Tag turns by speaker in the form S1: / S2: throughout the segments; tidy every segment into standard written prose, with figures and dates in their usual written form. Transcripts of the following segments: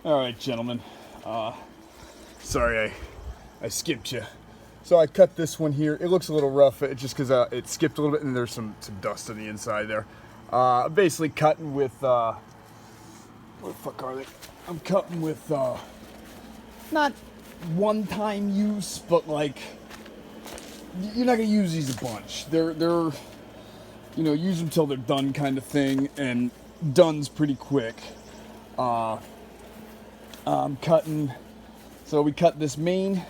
S1: All right, gentlemen. Sorry I skipped you. So I cut this one here. It looks a little rough, just because it skipped a little bit, and there's some dust on the inside there. Basically cutting with what the fuck are they? I'm cutting with not one-time use, but like you're not gonna use these a bunch. They're use them till they're done kind of thing, and done's pretty quick. I'm cutting. So we cut this main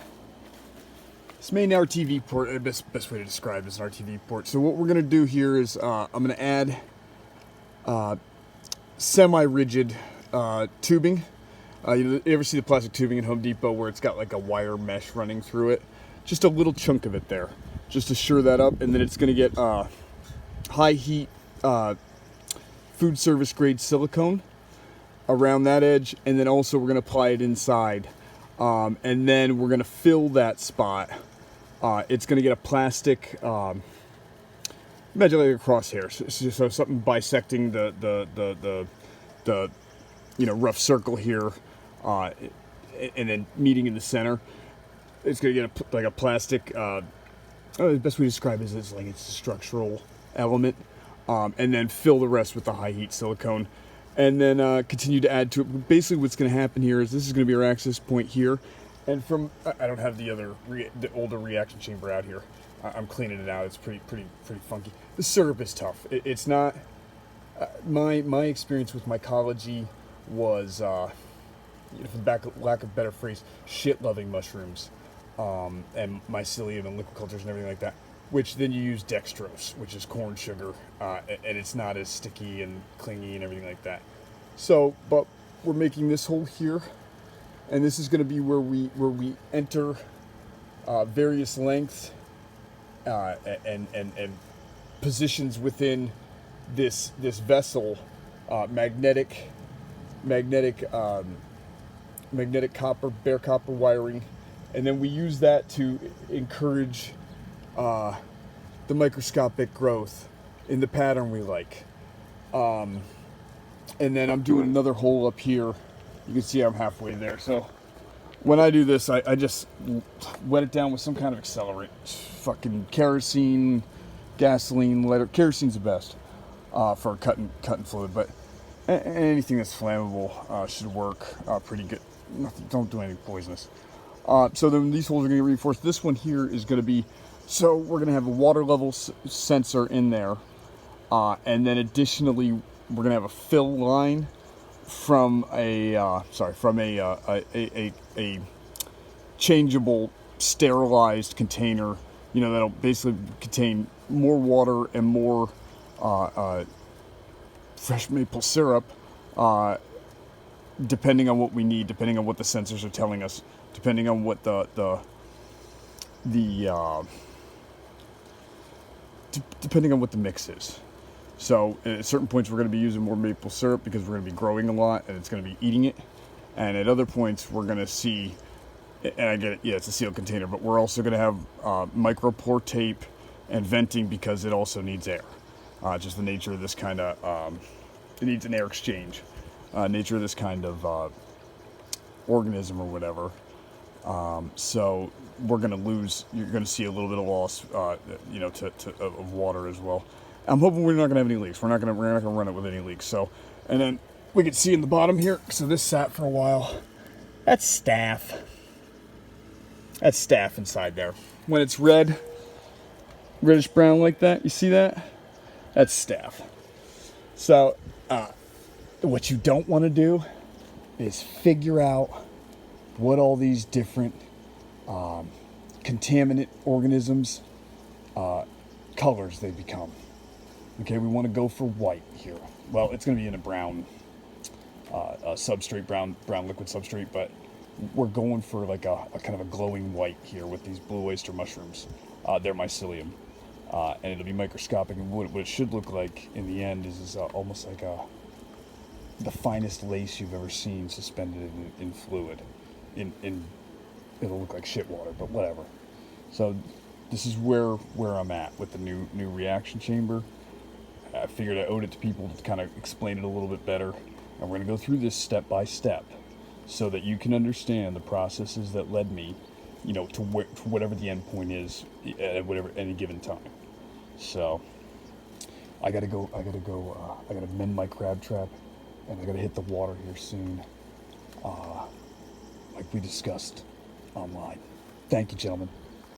S1: RTV port. Best way to describe it is an RTV port. So what we're gonna do here is I'm gonna add semi-rigid tubing. You ever see the plastic tubing at Home Depot where it's got like a wire mesh running through it? Just a little chunk of it there, just to sure that up, and then it's gonna get high heat food service grade silicone around that edge, and then also we're going to apply it inside, and then we're going to fill that spot. It's going to get a plastic, imagine like a crosshair, so something bisecting the rough circle here, and then meeting in the center. It's going to get like a plastic. The best way to describe it is like it's a structural element, and then fill the rest with the high heat silicone. And then continue to add to it. Basically what's going to happen here is this is going to be our access point here. And from, I don't have the older reaction chamber out here. I'm cleaning it out. It's pretty funky. The syrup is tough. It's not, my experience with mycology was, for lack of better phrase, shit-loving mushrooms. And mycelium and liquid cultures and everything like that. Which then you use dextrose, which is corn sugar, and it's not as sticky and clingy and everything like that. So, but we're making this hole here, and this is going to be where we enter various lengths and positions within this vessel, magnetic copper, bare copper wiring, and then we use that to encourage the microscopic growth in the pattern we like. And then I'm doing another hole up here. You can see I'm halfway there. So when I do this, I just wet it down with some kind of accelerant. Fucking kerosene, gasoline, lighter. Kerosine's the best for cutting fluid, but anything that's flammable should work pretty good. Don't do anything poisonous. So then these holes are going to get reinforced. This one here is going to be, so we're going to have a water level sensor in there, and then additionally we're going to have a fill line from a changeable sterilized container, that'll basically contain more water and more fresh maple syrup, depending on what we need, depending on what the sensors are telling us, depending on what depending on what the mix is. So at certain points we're going to be using more maple syrup because we're going to be growing a lot and it's going to be eating it. And at other points we're going to see, and I get it, yeah, it's a sealed container, but we're also going to have micro pour tape and venting because it also needs air. Just the nature of this kind of, it needs an air exchange. Nature of this kind of organism or whatever. So we're going to lose, you're going to see a little bit of loss, of water as well. I'm hoping we're not going to have any leaks. We're not going to run it with any leaks. So, and then we can see in the bottom here, so this sat for a while. That's staph. That's staph inside there. When it's reddish brown like that, you see that? That's staph. So, what you don't want to do is figure out what all these different contaminant organisms, colors they become. Okay, we want to go for white here. Well, it's going to be in a brown substrate, brown liquid substrate, but we're going for like a kind of a glowing white here with these blue oyster mushrooms. They're mycelium, and it'll be microscopic. And what it should look like in the end is almost like the finest lace you've ever seen suspended in fluid. It'll look like shit water, but whatever. So this is where I'm at with the new reaction chamber. I figured I owed it to people to kind of explain it a little bit better, and we're going to go through this step by step. so that you can understand the processes that led me, to whatever the end point is at whatever any given time. So I gotta go. I gotta mend my crab trap, and I gotta hit the water here soon, like we discussed online. Thank you, gentlemen.